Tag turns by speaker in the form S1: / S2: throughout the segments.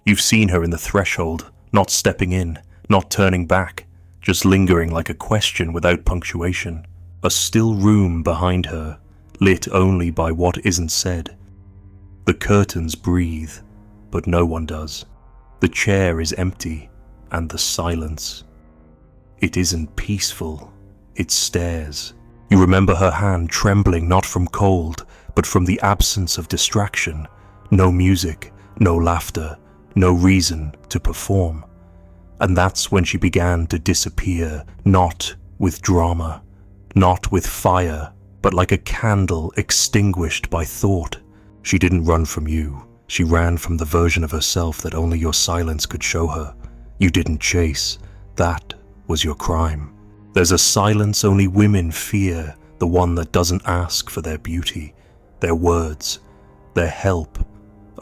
S1: You've seen her in the threshold, not stepping in, not turning back, just lingering like a question without punctuation. A still room behind her, lit only by what isn't said. The curtains breathe, but no one does. The chair is empty, and the silence. It isn't peaceful, it stares. You remember her hand trembling not from cold, but from the absence of distraction. No music, no laughter, no reason to perform. And that's when she began to disappear, not with drama, not with fire, but like a candle extinguished by thought. She didn't run from you. She ran from the version of herself that only your silence could show her. You didn't chase. That was your crime. There's a silence only women fear, the one that doesn't ask for their beauty, their words, their help,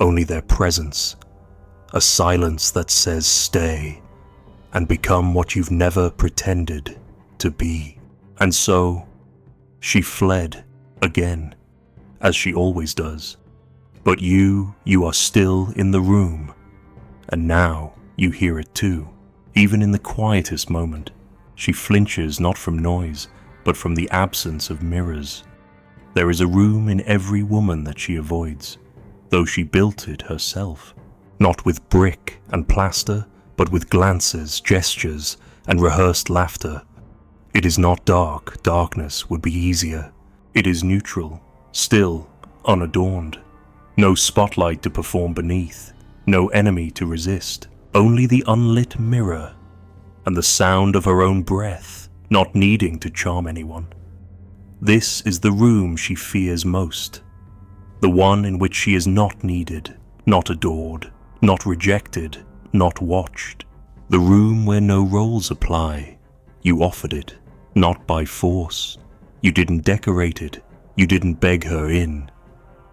S1: only their presence. A silence that says stay, and become what you've never pretended to be. And so, she fled again, as she always does. But you are still in the room, and now you hear it too. Even in the quietest moment, she flinches not from noise, but from the absence of mirrors. There is a room in every woman that she avoids, though she built it herself. Not with brick and plaster, but with glances, gestures, and rehearsed laughter. It is not dark. Darkness would be easier. It is neutral, still, unadorned. No spotlight to perform beneath, no enemy to resist. Only the unlit mirror, and the sound of her own breath, not needing to charm anyone. This is the room she fears most. The one in which she is not needed, not adored, not rejected, not watched. The room where no roles apply. You offered it, not by force. You didn't decorate it. You didn't beg her in.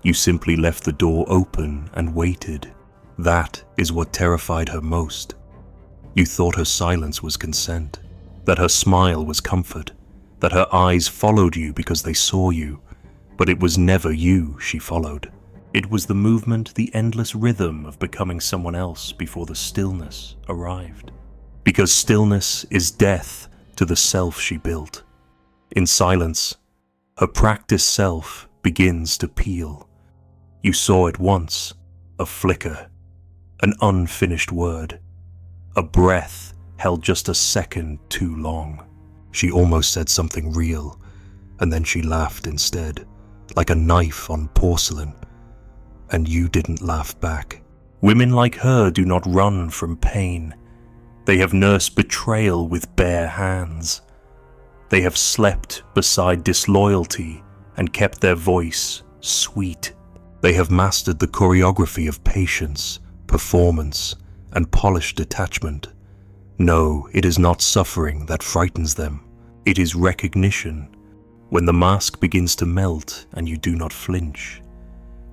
S1: You simply left the door open and waited. That is what terrified her most. You thought her silence was consent, that her smile was comfort, that her eyes followed you because they saw you, but it was never you she followed. It was the movement, the endless rhythm of becoming someone else before the stillness arrived. Because stillness is death to the self she built. In silence, her practiced self begins to peel. You saw it once, a flicker, an unfinished word, a breath held just a second too long. She almost said something real, and then she laughed instead, like a knife on porcelain, and you didn't laugh back. Women like her do not run from pain. They have nursed betrayal with bare hands. They have slept beside disloyalty and kept their voice sweet. They have mastered the choreography of patience, performance, and polished detachment. No, it is not suffering that frightens them. It is recognition. When the mask begins to melt and you do not flinch.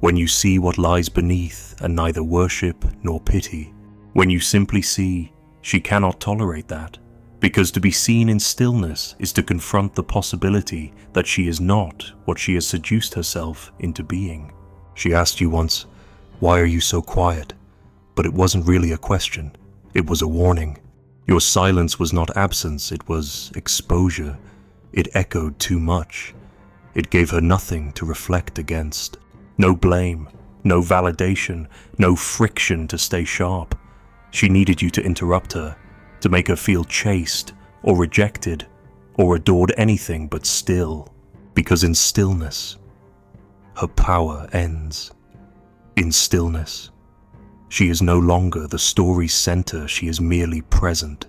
S1: When you see what lies beneath and neither worship nor pity. When you simply see she cannot tolerate that. Because to be seen in stillness is to confront the possibility that she is not what she has seduced herself into being. She asked you once, "Why are you so quiet?" But it wasn't really a question. It was a warning. Your silence was not absence, it was exposure. It echoed too much. It gave her nothing to reflect against. No blame, no validation, no friction to stay sharp. She needed you to interrupt her, to make her feel chased, or rejected, or adored anything but still. Because in stillness, her power ends. In stillness, she is no longer the story's center, she is merely present.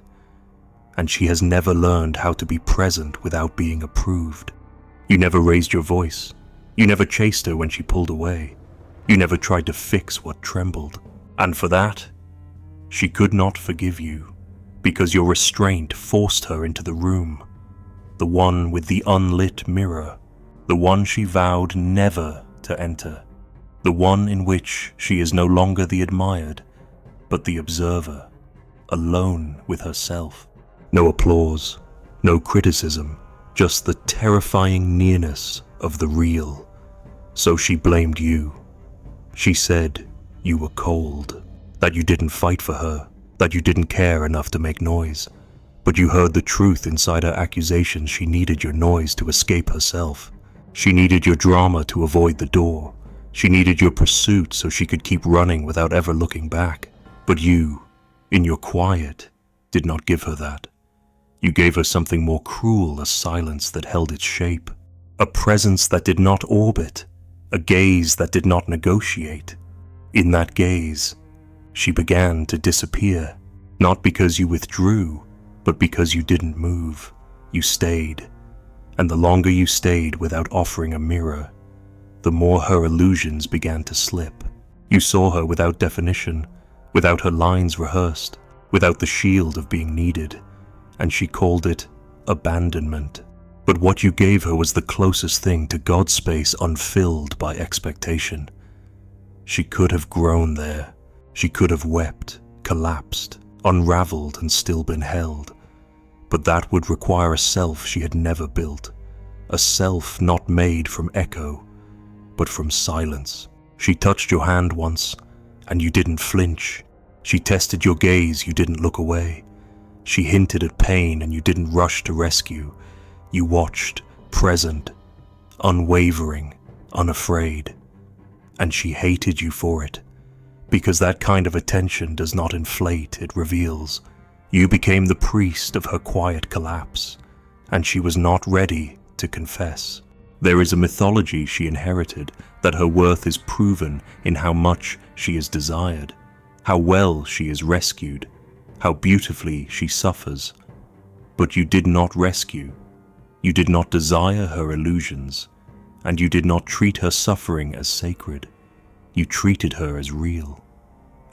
S1: And she has never learned how to be present without being approved. You never raised your voice. You never chased her when she pulled away. You never tried to fix what trembled. And for that, she could not forgive you, because your restraint forced her into the room, the one with the unlit mirror, the one she vowed never to enter, the one in which she is no longer the admired, but the observer, alone with herself. No applause, no criticism, just the terrifying nearness of the real. So she blamed you. She said you were cold. that you didn't fight for her, that you didn't care enough to make noise. But you heard the truth inside her accusations. She needed your noise to escape herself. She needed your drama to avoid the door. She needed your pursuit so she could keep running without ever looking back. But you, in your quiet, did not give her that. You gave her something more cruel, a silence that held its shape, a presence that did not orbit, a gaze that did not negotiate. In that gaze, she began to disappear, not because you withdrew, but because you didn't move. You stayed, and the longer you stayed without offering a mirror, the more her illusions began to slip. You saw her without definition, without her lines rehearsed, without the shield of being needed, and she called it abandonment. But what you gave her was the closest thing to God's space unfilled by expectation. She could have grown there. She could have wept, collapsed, unraveled, and still been held. But that would require a self she had never built, a self not made from echo, but from silence. She touched your hand once, and you didn't flinch. She tested your gaze, you didn't look away. She hinted at pain, and you didn't rush to rescue. You watched, present, unwavering, unafraid. And she hated you for it, because that kind of attention does not inflate, it reveals. You became the priest of her quiet collapse, and she was not ready to confess. There is a mythology she inherited, that her worth is proven in how much she is desired, how well she is rescued, how beautifully she suffers. But you did not rescue. You did not desire her illusions, and you did not treat her suffering as sacred. You treated her as real,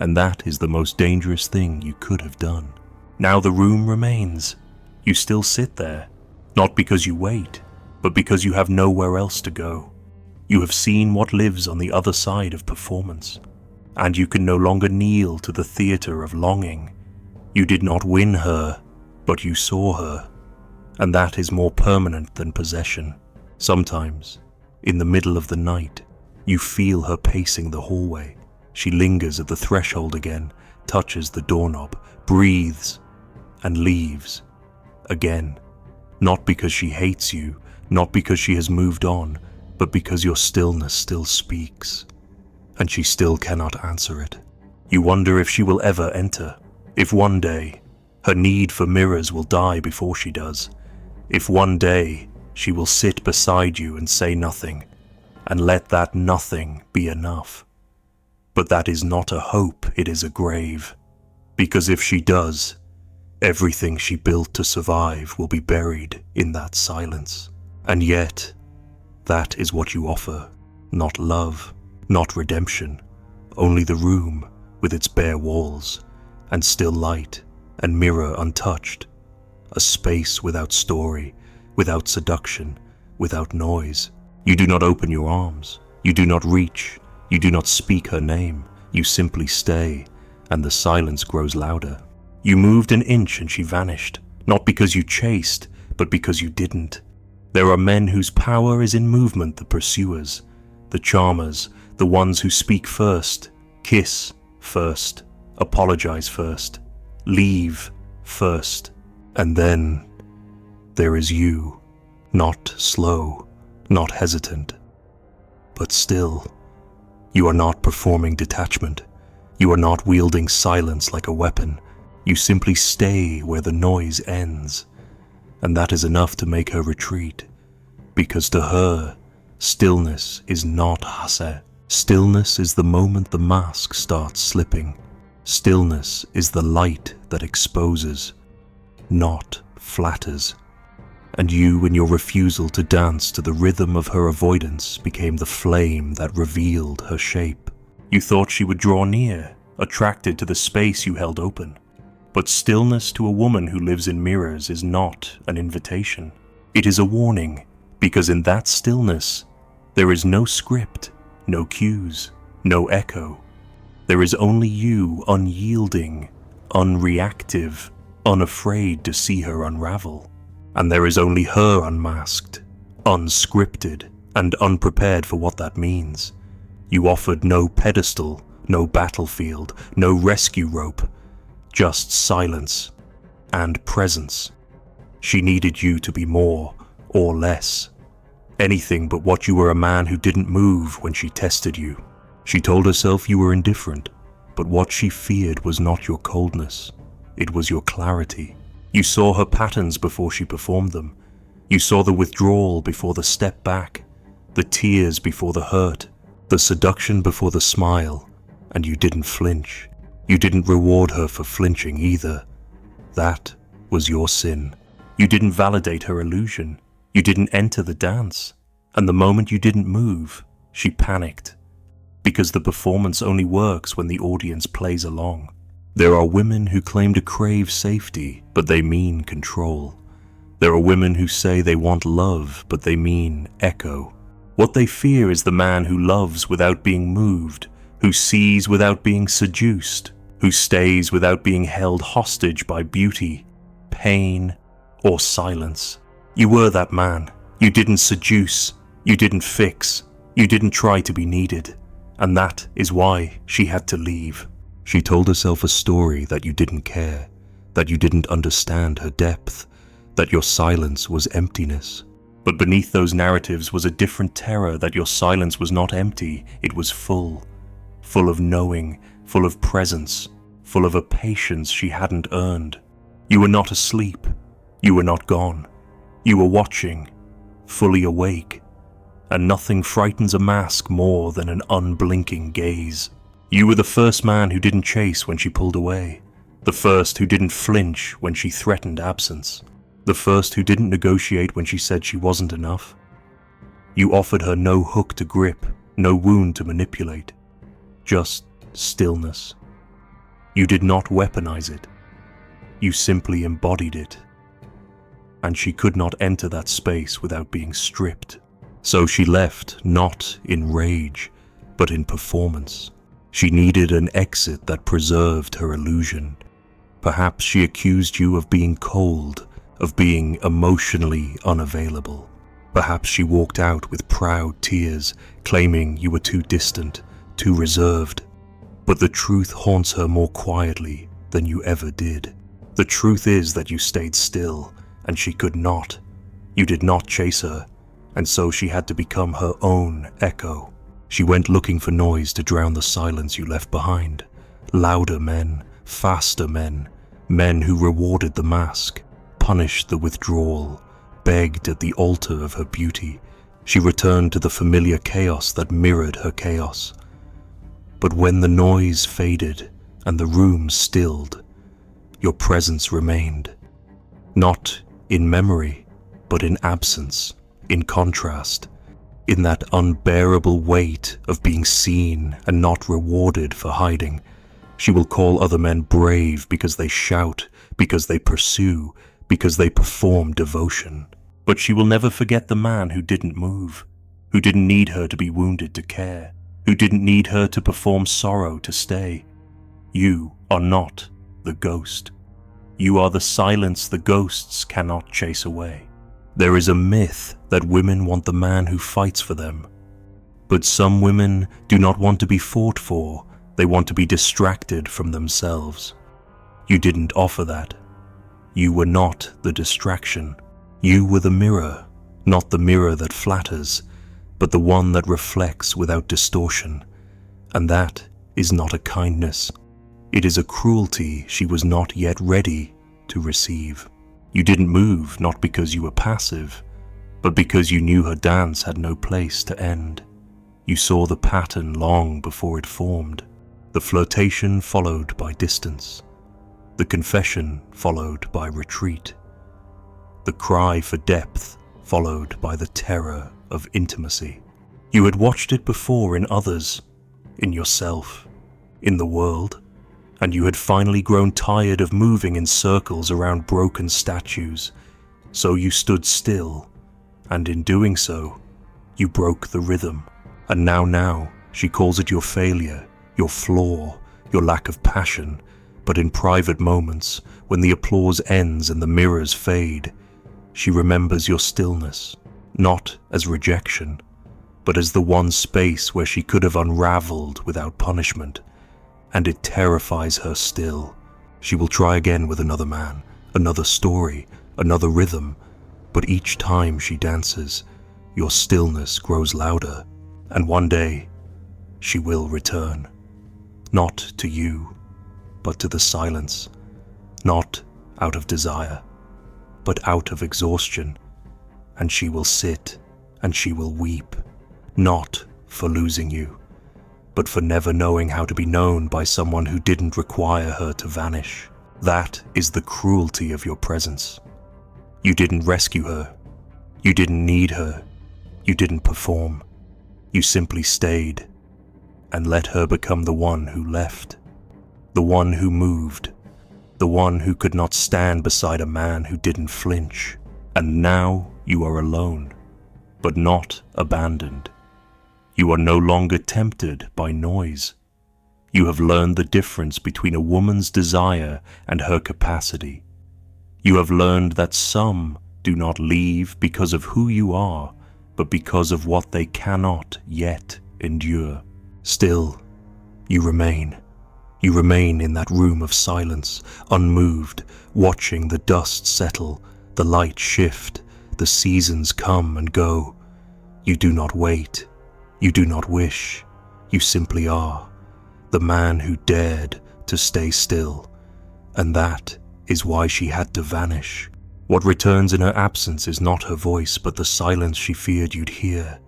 S1: and that is the most dangerous thing you could have done. Now the room remains. You still sit there, not because you wait, but because you have nowhere else to go. You have seen what lives on the other side of performance, and you can no longer kneel to the theater of longing. You did not win her, but you saw her, and that is more permanent than possession. Sometimes, in the middle of the night, you feel her pacing the hallway. She lingers at the threshold again, touches the doorknob, breathes, and leaves. Again, not because she hates you, not because she has moved on, but because your stillness still speaks, and she still cannot answer it. You wonder if she will ever enter, if one day her need for mirrors will die before she does, if one day she will sit beside you and say nothing, and let that nothing be enough. But that is not a hope, it is a grave, because if she does, everything she built to survive will be buried in that silence. And yet, that is what you offer, not love, not redemption, only the room with its bare walls, and still light, and mirror untouched, a space without story, without seduction, without noise. You do not open your arms, you do not reach, you do not speak her name, you simply stay, and the silence grows louder. You moved an inch and she vanished, not because you chased, but because you didn't. There are men whose power is in movement, the pursuers, the charmers, the ones who speak first, kiss first, apologize first, leave first. And then there is you, not slow, not hesitant, but still. You are not performing detachment. You are not wielding silence like a weapon. You simply stay where the noise ends. And that is enough to make her retreat, because to her, stillness is not hase. Stillness is the moment the mask starts slipping. Stillness is the light that exposes, not flatters. And you, in your refusal to dance to the rhythm of her avoidance, became the flame that revealed her shape. You thought she would draw near, attracted to the space you held open. But stillness to a woman who lives in mirrors is not an invitation. It is a warning, because in that stillness, there is no script, no cues, no echo. There is only you, unyielding, unreactive, unafraid to see her unravel. And there is only her unmasked, unscripted, and unprepared for what that means. You offered no pedestal, no battlefield, no rescue rope, just silence and presence. She needed you to be more or less. Anything but what you were, a man who didn't move when she tested you. She told herself you were indifferent, but what she feared was not your coldness, it was your clarity. You saw her patterns before she performed them. You saw the withdrawal before the step back, the tears before the hurt, the seduction before the smile, and you didn't flinch. You didn't reward her for flinching either. That was your sin. You didn't validate her illusion. You didn't enter the dance. And the moment you didn't move, she panicked. Because the performance only works when the audience plays along. There are women who claim to crave safety, but they mean control. There are women who say they want love, but they mean echo. What they fear is the man who loves without being moved, who sees without being seduced, who stays without being held hostage by beauty, pain, or silence. You were that man. You didn't seduce, you didn't fix, you didn't try to be needed. And that is why she had to leave. She told herself a story that you didn't care, that you didn't understand her depth, that your silence was emptiness. But beneath those narratives was a different terror, that your silence was not empty, it was full of knowing, full of presence, full of a patience she hadn't earned. You were not asleep, you were not gone. You were watching, fully awake, and nothing frightens a mask more than an unblinking gaze. You were the first man who didn't chase when she pulled away, the first who didn't flinch when she threatened absence, the first who didn't negotiate when she said she wasn't enough. You offered her no hook to grip, no wound to manipulate, just stillness. You did not weaponize it, you simply embodied it. And she could not enter that space without being stripped. So she left, not in rage, but in performance. She needed an exit that preserved her illusion. Perhaps she accused you of being cold, of being emotionally unavailable. Perhaps she walked out with proud tears, claiming you were too distant, too reserved. But the truth haunts her more quietly than you ever did. The truth is that you stayed still, and she could not. You did not chase her, and so she had to become her own echo. She went looking for noise to drown the silence you left behind. Louder men, faster men, men who rewarded the mask, punished the withdrawal, begged at the altar of her beauty. She returned to the familiar chaos that mirrored her chaos. But when the noise faded and the room stilled, your presence remained. Not in memory, but in absence, in contrast, in that unbearable weight of being seen and not rewarded for hiding. She will call other men brave because they shout, because they pursue, because they perform devotion. But she will never forget the man who didn't move, who didn't need her to be wounded to care, who didn't need her to perform sorrow to stay. You are not the ghost. You are the silence the ghosts cannot chase away. There is a myth that women want the man who fights for them. But some women do not want to be fought for, they want to be distracted from themselves. You didn't offer that. You were not the distraction. You were the mirror, not the mirror that flatters, but the one that reflects without distortion. And that is not a kindness. It is a cruelty she was not yet ready to receive. You didn't move not because you were passive, but because you knew her dance had no place to end. You saw the pattern long before it formed. The flirtation followed by distance. The confession followed by retreat. The cry for depth followed by the terror of intimacy. You had watched it before in others, in yourself, in the world, and you had finally grown tired of moving in circles around broken statues. So you stood still, and in doing so, you broke the rhythm. And now, she calls it your failure, your flaw, your lack of passion. But in private moments, when the applause ends and the mirrors fade, she remembers your stillness, not as rejection, but as the one space where she could have unraveled without punishment, and it terrifies her still. She will try again with another man, another story, another rhythm, but each time she dances, your stillness grows louder, and one day she will return. Not to you, but to the silence, not out of desire, but out of exhaustion, and she will sit and she will weep, not for losing you, but for never knowing how to be known by someone who didn't require her to vanish. That is the cruelty of your presence. You didn't rescue her. You didn't need her. You didn't perform. You simply stayed and let her become the one who left, the one who moved, the one who could not stand beside a man who didn't flinch. And now you are alone, but not abandoned. You are no longer tempted by noise. You have learned the difference between a woman's desire and her capacity. You have learned that some do not leave because of who you are, but because of what they cannot yet endure. Still, you remain. You remain in that room of silence, unmoved, watching the dust settle, the light shift, the seasons come and go. You do not wait. You do not wish. You simply are. The man who dared to stay still. And that is why she had to vanish. What returns in her absence is not her voice, but the silence she feared you'd hear.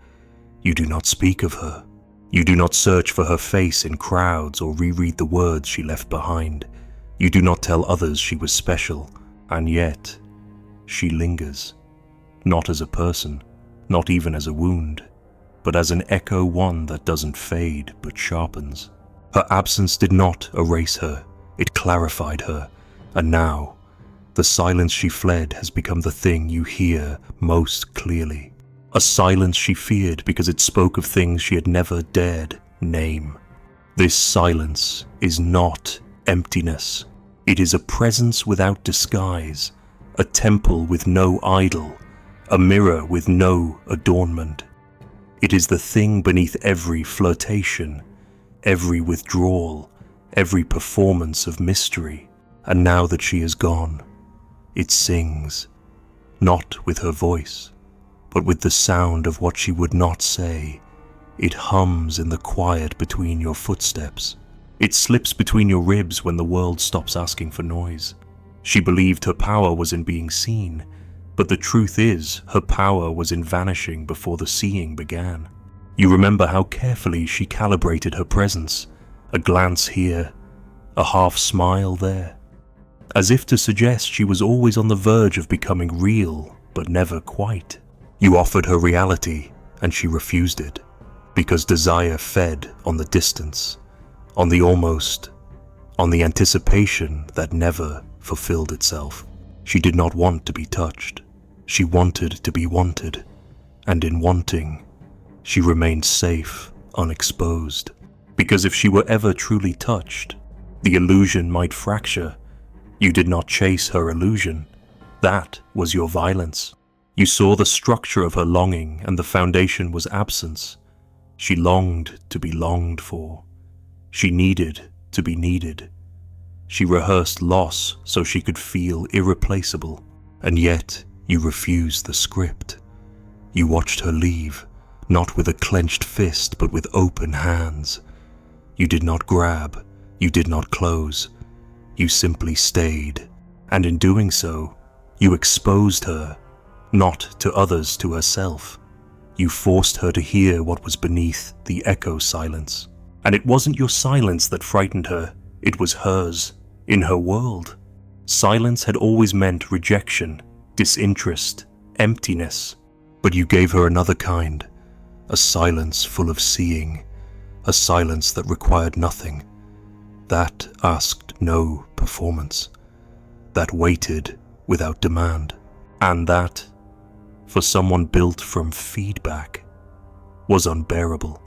S1: You do not speak of her. You do not search for her face in crowds or reread the words she left behind. You do not tell others she was special, and yet she lingers. Not as a person, not even as a wound, but as an echo, one that doesn't fade but sharpens. Her absence did not erase her, it clarified her, and now the silence she fled has become the thing you hear most clearly. A silence she feared because it spoke of things she had never dared name. This silence is not emptiness. It is a presence without disguise, a temple with no idol, a mirror with no adornment. It is the thing beneath every flirtation, every withdrawal, every performance of mystery. And now that she is gone, it sings, not with her voice, but with the sound of what she would not say. It hums in the quiet between your footsteps. It slips between your ribs when the world stops asking for noise. She believed her power was in being seen, but the truth is her power was in vanishing before the seeing began. You remember how carefully she calibrated her presence, a glance here, a half smile there, as if to suggest she was always on the verge of becoming real, but never quite. You offered her reality, and she refused it, because desire fed on the distance, on the almost, on the anticipation that never fulfilled itself. She did not want to be touched. She wanted to be wanted, and in wanting, she remained safe, unexposed. Because if she were ever truly touched, the illusion might fracture. You did not chase her illusion. That was your violence. You saw the structure of her longing, and the foundation was absence. She longed to be longed for. She needed to be needed. She rehearsed loss so she could feel irreplaceable, and yet you refused the script. You watched her leave, not with a clenched fist, but with open hands. You did not grab, you did not close. You simply stayed, and in doing so, you exposed her, not to others, to herself. You forced her to hear what was beneath the echo silence. And it wasn't your silence that frightened her, it was hers, in her world. Silence had always meant rejection, disinterest, emptiness. But you gave her another kind, a silence full of seeing, a silence that required nothing, that asked no performance, that waited without demand, and that, for someone built from feedback, was unbearable.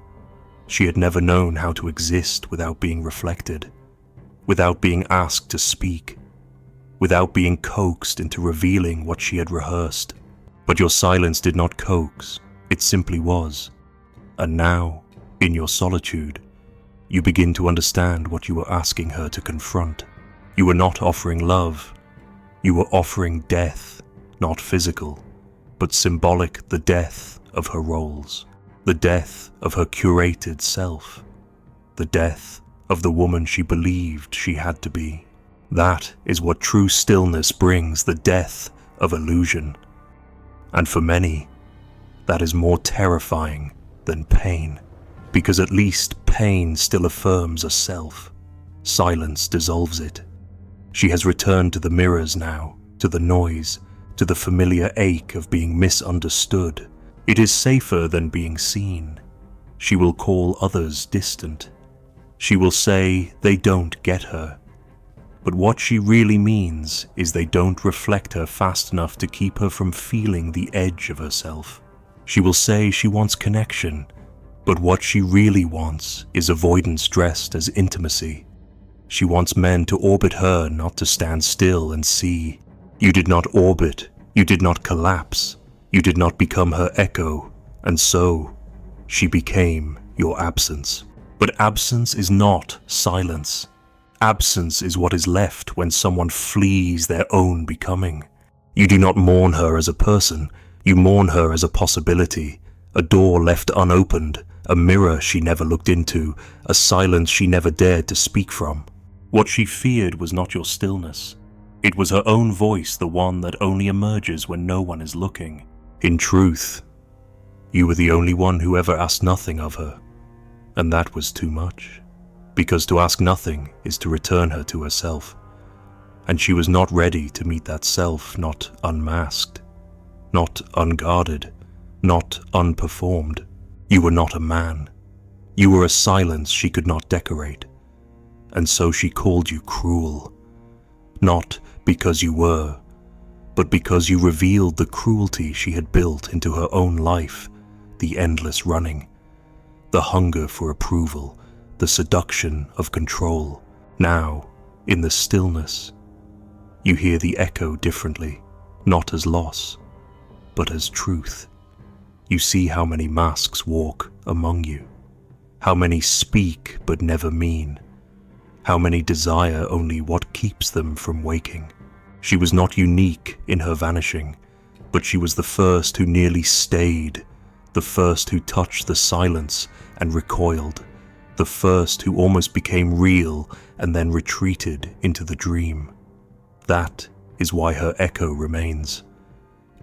S1: She had never known how to exist without being reflected, without being asked to speak, without being coaxed into revealing what she had rehearsed. But your silence did not coax, it simply was. And now, in your solitude, you begin to understand what you were asking her to confront. You were not offering love. You were offering death, not physical, but symbolic, the death of her roles, the death of her curated self, the death of the woman she believed she had to be. That is what true stillness brings, the death of illusion. And for many, that is more terrifying than pain, because at least pain still affirms a self. Silence dissolves it. She has returned to the mirrors now, to the noise, to the familiar ache of being misunderstood. It is safer than being seen. She will call others distant. She will say they don't get her. But what she really means is they don't reflect her fast enough to keep her from feeling the edge of herself. She will say she wants connection, but what she really wants is avoidance dressed as intimacy. She wants men to orbit her, not to stand still and see. You did not orbit, you did not collapse, you did not become her echo, and so she became your absence. But absence is not silence. Absence is what is left when someone flees their own becoming. You do not mourn her as a person, you mourn her as a possibility, a door left unopened, a mirror she never looked into, a silence she never dared to speak from. What she feared was not your stillness. It was her own voice, the one that only emerges when no one is looking. In truth, you were the only one who ever asked nothing of her, and that was too much. Because to ask nothing is to return her to herself, and she was not ready to meet that self, not unmasked, not unguarded, not unperformed. You were not a man. You were a silence she could not decorate, and so she called you cruel, not because you were, but because you revealed the cruelty she had built into her own life, the endless running, the hunger for approval, the seduction of control. Now, in the stillness, you hear the echo differently, not as loss, but as truth. You see how many masks walk among you, how many speak but never mean, how many desire only what keeps them from waking. She was not unique in her vanishing, but she was the first who nearly stayed, the first who touched the silence and recoiled, the first who almost became real and then retreated into the dream. That is why her echo remains,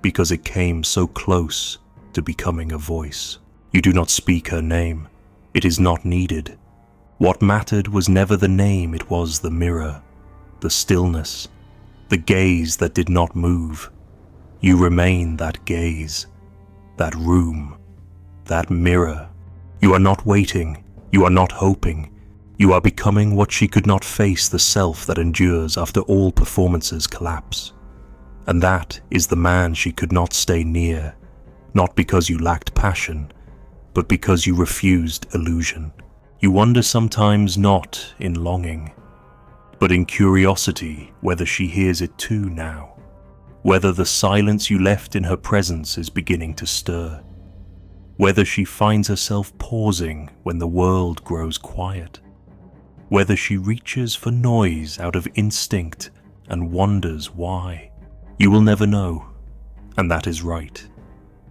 S1: because it came so close to becoming a voice. You do not speak her name. It is not needed. What mattered was never the name, it was the mirror, the stillness, the gaze that did not move. You remain that gaze, that room, that mirror. You are not waiting. You are not hoping. You are becoming what she could not face, the self that endures after all performances collapse. And that is the man she could not stay near, not because you lacked passion, but because you refused illusion. You wonder sometimes not in longing, but in curiosity whether she hears it too now, whether the silence you left in her presence is beginning to stir, whether she finds herself pausing when the world grows quiet, whether she reaches for noise out of instinct and wonders why. You will never know, and that is right,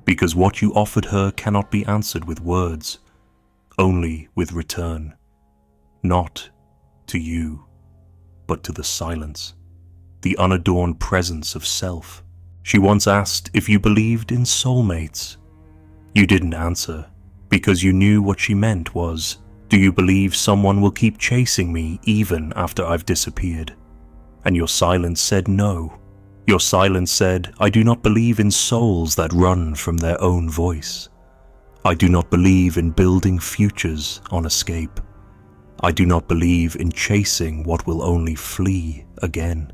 S1: because what you offered her cannot be answered with words, only with return, not to you, but to the silence, the unadorned presence of self. She once asked if you believed in soulmates. You didn't answer, because you knew what she meant was, do you believe someone will keep chasing me even after I've disappeared? And your silence said no. Your silence said, I do not believe in souls that run from their own voice. I do not believe in building futures on escape. I do not believe in chasing what will only flee again.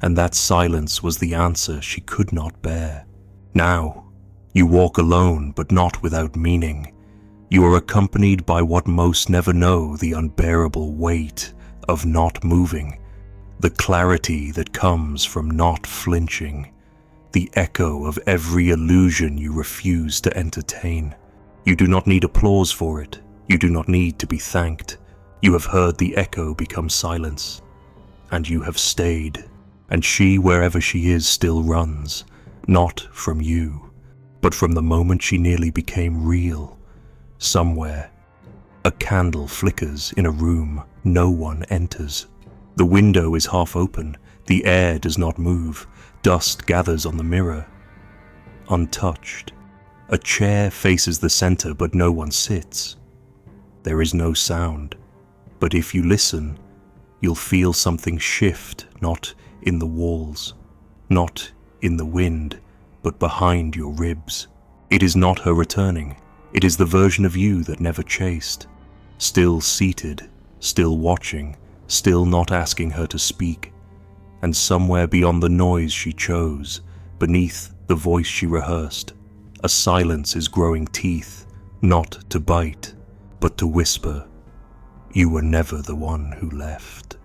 S1: And that silence was the answer she could not bear. Now, you walk alone, but not without meaning. You are accompanied by what most never know, the unbearable weight of not moving, the clarity that comes from not flinching, the echo of every illusion you refuse to entertain. You do not need applause for it. You do not need to be thanked. You have heard the echo become silence, and you have stayed, and she, wherever she is, still runs, not from you, but from the moment she nearly became real. Somewhere, a candle flickers in a room no one enters. The window is half open, the air does not move, dust gathers on the mirror. Untouched, a chair faces the center, but no one sits. There is no sound, but if you listen, you'll feel something shift, not in the walls, not in the wind, but behind your ribs. It is not her returning, it is the version of you that never chased. Still seated, still watching, still not asking her to speak. And somewhere beyond the noise she chose, beneath the voice she rehearsed, a silence is growing teeth, not to bite, but to whisper, "You were never the one who left."